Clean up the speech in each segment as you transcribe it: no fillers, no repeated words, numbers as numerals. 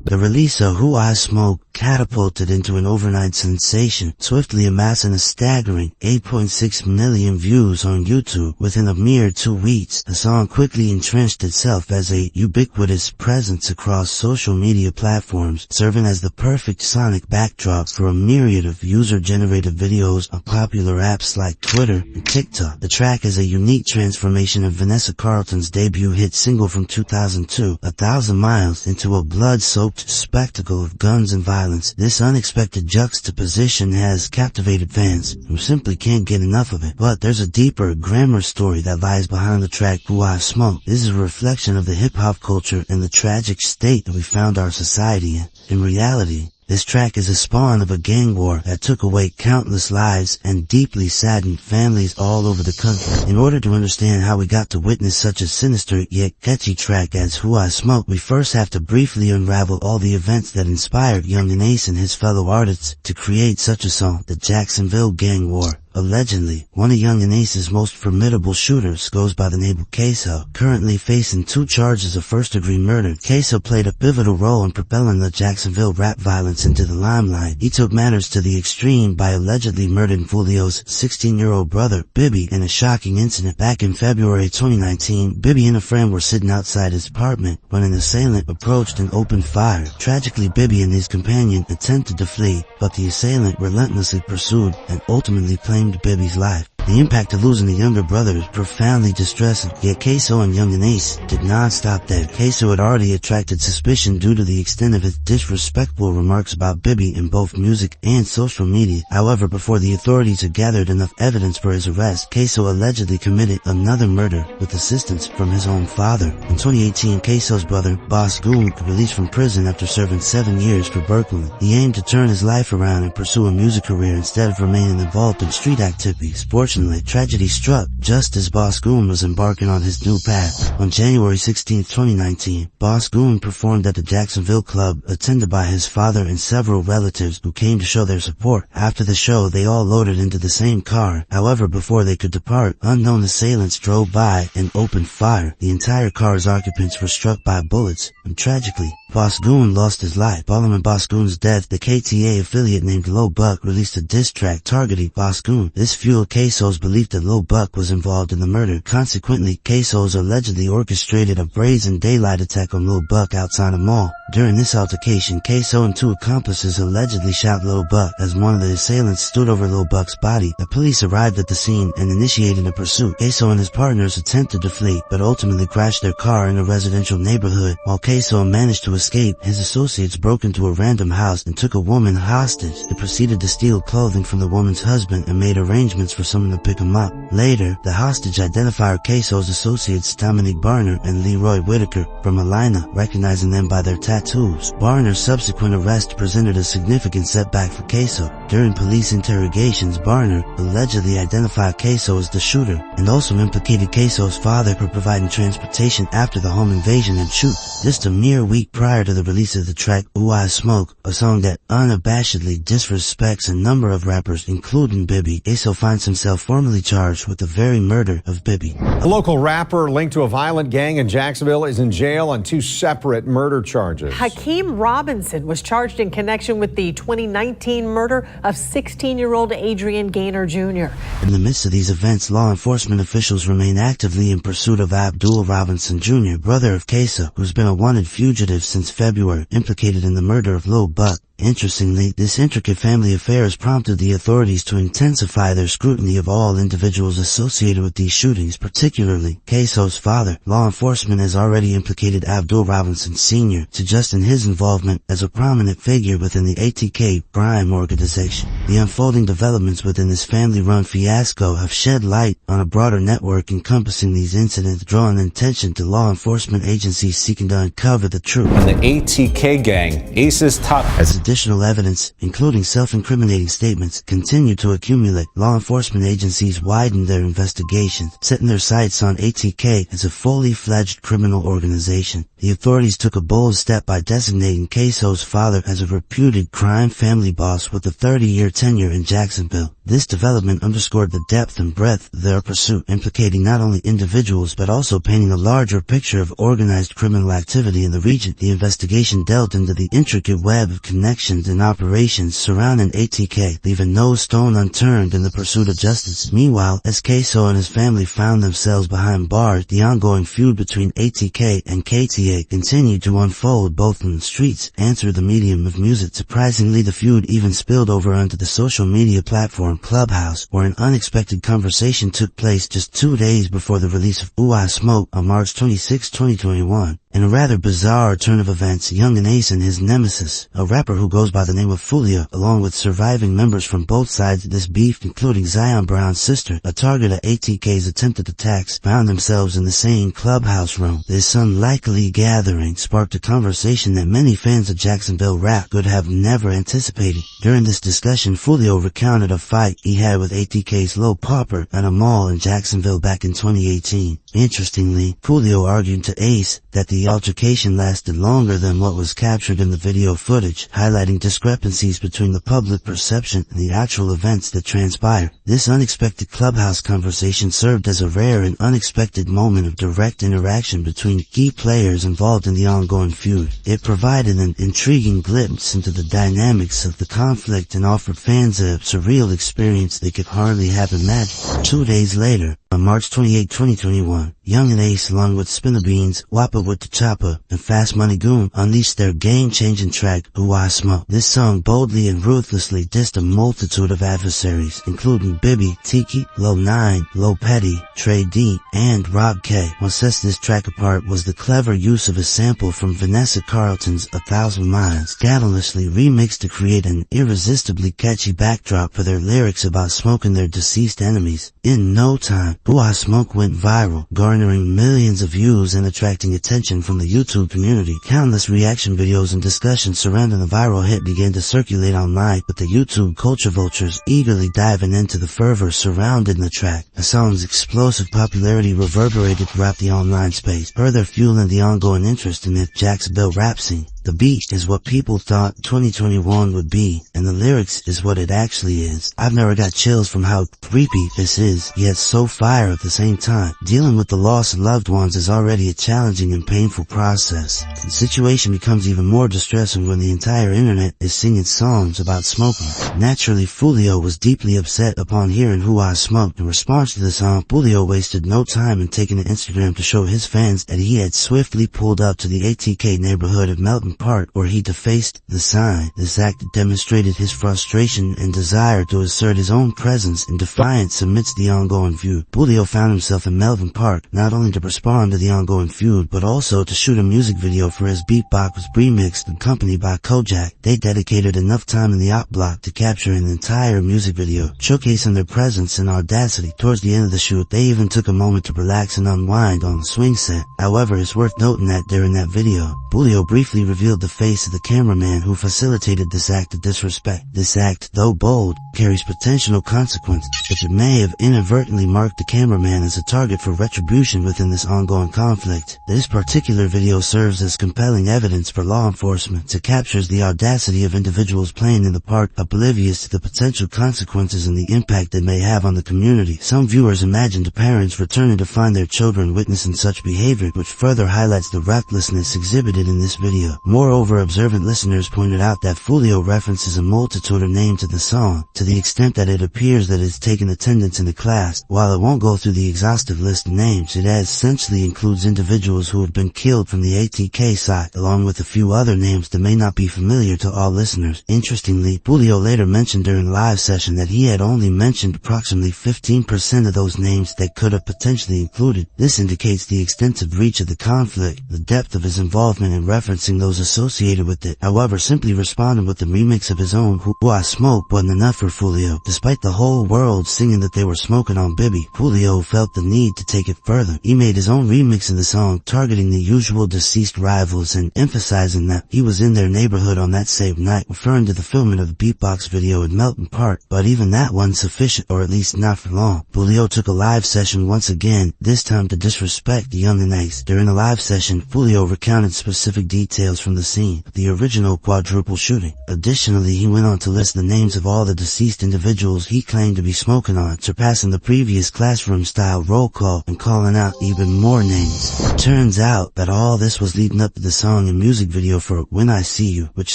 The release of Who I Smoke catapulted into an overnight sensation, swiftly amassing a staggering 8.6 million views on YouTube within a mere 2 weeks. The song quickly entrenched itself as a ubiquitous presence across social media platforms, serving as the perfect sonic backdrop for a myriad of user-generated videos on popular apps like Twitter and TikTok. The track is a unique transformation of Vanessa Carlton's debut hit single from 2002, 1,000 Miles, into a blood-soaked spectacle of guns and violence. This unexpected juxtaposition has captivated fans who simply can't get enough of it. But there's a deeper, grammer story that lies behind the track Who I Smoke. This is a reflection of the hip-hop culture and the tragic state that we found our society in. In reality, this track is a spawn of a gang war that took away countless lives and deeply saddened families all over the country. In order to understand how we got to witness such a sinister yet catchy track as Who I Smoke, we first have to briefly unravel all the events that inspired Young and Ace and his fellow artists to create such a song, the Jacksonville Gang War. Allegedly, one of Young and Ace's most formidable shooters goes by the name of Queso, currently facing 2 charges of first-degree murder. Queso played a pivotal role in propelling the Jacksonville rap violence into the limelight. He took matters to the extreme by allegedly murdering Julio's 16-year-old brother, Bibby, in a shocking incident. Back in February 2019, Bibby and a friend were sitting outside his apartment when an assailant approached and opened fire. Tragically, Bibby and his companion attempted to flee, but the assailant relentlessly pursued and ultimately claimed Bibby's life. The impact of losing a younger brother is profoundly distressing, yet Queso and Young and Ace did not stop there. Queso had already attracted suspicion due to the extent of his disrespectful remarks about Bibby in both music and social media. However, before the authorities had gathered enough evidence for his arrest, Queso allegedly committed another murder with assistance from his own father. In 2018, Queso's brother, Boss Goon, released from prison after serving 7 years for burglary. He aimed to turn his life around and pursue a music career instead of remaining involved in street activities. Fortunately, tragedy struck just as Boss Goon was embarking on his new path. On January 16, 2019, Boss Goon performed at the Jacksonville club, attended by his father and several relatives who came to show their support. After the show, they all loaded into the same car. However, before they could depart, unknown assailants drove by and opened fire. The entire car's occupants were struck by bullets, and tragically, Boss Goon lost his life. Following Boss Goon's death, the KTA affiliate named Lil Buck released a diss track targeting Boss Goon. This fueled Queso's belief that Lil Buck was involved in the murder. Consequently, Queso's allegedly orchestrated a brazen daylight attack on Lil Buck outside a mall. During this altercation, Queso and 2 accomplices allegedly shot Lil Buck. As one of the assailants stood over Lil Buck's body, the police arrived at the scene and initiated a pursuit. Queso and his partners attempted to flee, but ultimately crashed their car in a residential neighborhood. While Queso managed to escape, his associates broke into a random house and took a woman hostage. They proceeded to steal clothing from the woman's husband and made arrangements for someone to pick him up. Later, the hostage identified Queso's associates Dominique Barner and Leroy Whitaker from Alina, recognizing them by their tattoos. Barner's subsequent arrest presented a significant setback for Queso. During police interrogations, Barner allegedly identified Queso as the shooter and also implicated Queso's father for providing transportation after the home invasion and shoot. Just a mere week prior to the release of the track Who I Smoke, a song that unabashedly disrespects a number of rappers, including Bibby, Queso finds himself formally charged with the very murder of Bibby. A local rapper linked to a violent gang in Jacksonville is in jail on 2 separate murder charges. Hakeem Robinson was charged in connection with the 2019 murder of 16-year-old Adrian Gaynor Jr. In the midst of these events, law enforcement officials remain actively in pursuit of Abdul Robinson Jr., brother of Queso, who's been a wanted fugitive since February, implicated in the murder of Lil Buck. Interestingly, this intricate family affair has prompted the authorities to intensify their scrutiny of all individuals associated with these shootings, particularly Queso's father. Law enforcement has already implicated Abdul Robinson Sr. to justify his involvement as a prominent figure within the ATK crime organization. The unfolding developments within this family-run fiasco have shed light on a broader network encompassing these incidents, drawing attention to law enforcement agencies seeking to uncover the truth. And the ATK gang, Ace's top... As additional evidence, including self-incriminating statements, continued to accumulate, law enforcement agencies widened their investigations, setting their sights on ATK as a fully fledged criminal organization. The authorities took a bold step by designating Queso's father as a reputed crime family boss with a 30-year tenure in Jacksonville. This development underscored the depth and breadth of their pursuit, implicating not only individuals but also painting a larger picture of organized criminal activity in the region. The investigation delved into the intricate web of connections and operations surrounding ATK, leaving no stone unturned in the pursuit of justice. Meanwhile, as Queso and his family found themselves behind bars, the ongoing feud between ATK and KTA continued to unfold both in the streets and through the medium of music. Surprisingly, the feud even spilled over onto the social media platform Clubhouse, where an unexpected conversation took place just 2 days before the release of Ooh I Smoke on March 26, 2021. In a rather bizarre turn of events, Young and Ace and his nemesis, a rapper who goes by the name of Fulio, along with surviving members from both sides of this beef, including Zion Brown's sister, a target of ATK's attempted attacks, found themselves in the same Clubhouse room. This unlikely gathering sparked a conversation that many fans of Jacksonville rap could have never anticipated. During this discussion, Fulio recounted a fight he had with ATK's Lil Popper at a mall in Jacksonville back in 2018. Interestingly, Fulio argued to Ace that the altercation lasted longer than what was captured in the video footage, highlighting discrepancies between the public perception and the actual events that transpired. This unexpected Clubhouse conversation served as a rare and unexpected moment of direct interaction between key players involved in the ongoing feud. It provided an intriguing glimpse into the dynamics of the conflict and offered fans a surreal experience they could hardly have imagined. 2 days later, on March 28, 2021, Young and Ace, along with Spinner Beans, Wappa with the Chopper, and Fast Money Goon, unleashed their game-changing track, Ooh I Smoke. This song boldly and ruthlessly dissed a multitude of adversaries, including Bibby, Tiki, Low 9, Low Petty, Trey D, and Rob K. What sets this track apart was the clever use of a sample from Vanessa Carlton's 1,000 Miles, scandalously remixed to create an irresistibly catchy backdrop for their lyrics about smoking their deceased enemies. In no time, Ooh I Smoke went viral, garnering millions of views and attracting attention from the YouTube community. Countless reaction videos and discussions surrounding the viral hit began to circulate online, with the YouTube culture vultures eagerly diving into the fervor surrounding the track. The song's explosive popularity reverberated throughout the online space, further fueling the ongoing interest in the Jacksonville rap scene. The beat is what people thought 2021 would be, and the lyrics is what it actually is. I've never got chills from how creepy this is, yet so fire at the same time. Dealing with the loss of loved ones is already a challenging and painful process. The situation becomes even more distressing when the entire internet is singing songs about smoking. Naturally, Fulio was deeply upset upon hearing Ooh I Smoke. In response to the song, Fulio wasted no time in taking to Instagram to show his fans that he had swiftly pulled up to the ATK neighborhood of Melton Park, where he defaced the sign. This act demonstrated his frustration and desire to assert his own presence and defiance amidst the ongoing feud. Fulio found himself in Melvin Park, not only to respond to the ongoing feud, but also to shoot a music video for his beatbox was remixed, accompanied by Kojak. They dedicated enough time in the op block to capture an entire music video, showcasing their presence and audacity. Towards the end of the shoot, they even took a moment to relax and unwind on the swing set. However, it's worth noting that during that video, Fulio briefly revealed the face of the cameraman who facilitated this act of disrespect. This act, though bold, carries potential consequences, which it may have inadvertently marked the cameraman as a target for retribution within this ongoing conflict. This particular video serves as compelling evidence for law enforcement. It captures the audacity of individuals playing in the park, oblivious to the potential consequences and the impact it may have on the community. Some viewers imagined the parents returning to find their children witnessing such behavior, which further highlights the recklessness exhibited in this video. Moreover, observant listeners pointed out that Fulio references a multitude of names in the song, to the extent that it appears that it's taken attendance in the class. While it won't go through the exhaustive list of names, it essentially includes individuals who have been killed from the ATK side, along with a few other names that may not be familiar to all listeners. Interestingly, Fulio later mentioned during a live session that he had only mentioned approximately 15% of those names that could have potentially included. This indicates the extensive reach of the conflict, the depth of his involvement in referencing those associated with it. However, simply responding with the remix of his own Ooh I Smoke wasn't enough for Fulio. Despite the whole world singing that they were smoking on Bibby, Fulio felt the need to take it further. He made his own remix of the song, targeting the usual deceased rivals and emphasizing that he was in their neighborhood on that same night, referring to the filming of the beatbox video in Melton Park. But even that wasn't sufficient, or at least not for long. Fulio took a live session once again, this time to disrespect the Young and Ace. During the live session, Fulio recounted specific details from from the scene, the original quadruple shooting. Additionally, he went on to list the names of all the deceased individuals he claimed to be smoking on, surpassing the previous classroom-style roll call and calling out even more names. It turns out that all this was leading up to the song and music video for When I See You, which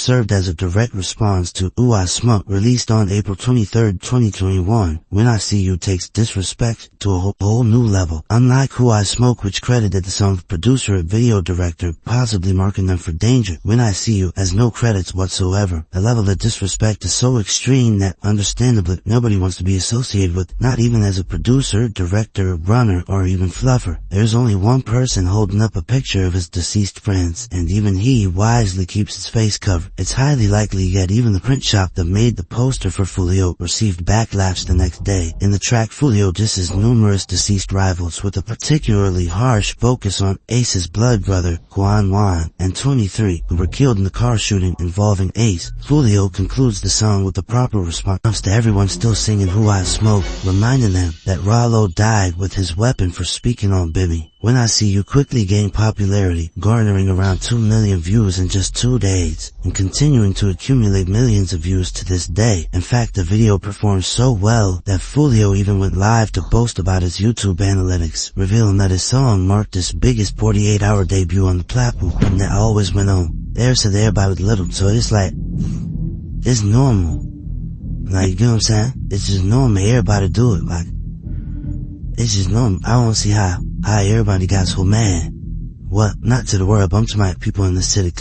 served as a direct response to Ooh I Smoke, released on April 23, 2021. When I See You takes disrespect to a whole new level. Unlike Ooh I Smoke, which credited the song's producer and video director, possibly marking them for danger, When I See You has no credits whatsoever. The level of disrespect is so extreme that, understandably, nobody wants to be associated with, not even as a producer, director, runner, or even fluffer. There's only one person holding up a picture of his deceased friends, and even he wisely keeps his face covered. It's highly likely yet even the print shop that made the poster for Foolio received backlash the next day. In the track, Foolio disses numerous deceased rivals with a particularly harsh focus on Ace's blood brother, Juan Juan, and 23, who were killed in the car shooting involving Ace. Foolio concludes the song with the proper response to everyone still singing Who I Smoke, reminding them that Rollo died with his weapon for speaking on Bibby. When I See You quickly gained popularity, garnering around 2 million views in just 2 days, and continuing to accumulate millions of views to this day. In fact, the video performed so well that Foolio even went live to boast about his YouTube analytics, revealing that his song marked his biggest 48-hour debut on the platform, and that always went on. There said everybody was little, so it's like, it's normal. Like, you know what I'm saying? It's just normal, everybody do it, like, it's just normal. I don't see how everybody got so mad. What? Not to the world, but I'm talking about people in the city.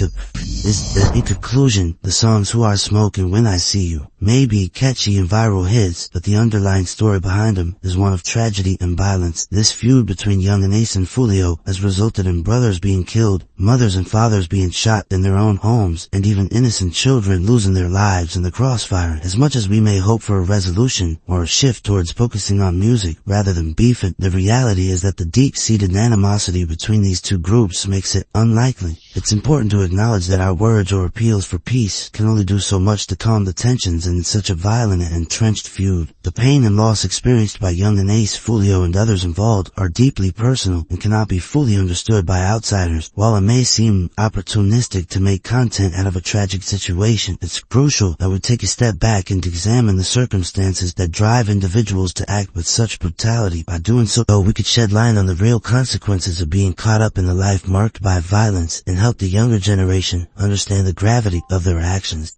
In conclusion, the songs Who I Smoke and When I See You may be catchy and viral hits, but the underlying story behind them is one of tragedy and violence. This feud between Young and Ace and Foolio has resulted in brothers being killed, mothers and fathers being shot in their own homes, and even innocent children losing their lives in the crossfire. As much as we may hope for a resolution or a shift towards focusing on music rather than beefing, the reality is that the deep-seated animosity between these two groups makes it unlikely. It's important to acknowledge that our words or appeals for peace can only do so much to calm the tensions in such a violent and entrenched feud. The pain and loss experienced by Young and Ace, Foolio, and others involved are deeply personal and cannot be fully understood by outsiders. While it may seem opportunistic to make content out of a tragic situation, it's crucial that we take a step back and examine the circumstances that drive individuals to act with such brutality. By doing so, we could shed light on the real consequences of being caught up in a life marked by violence and help the younger generation understand the gravity of their actions.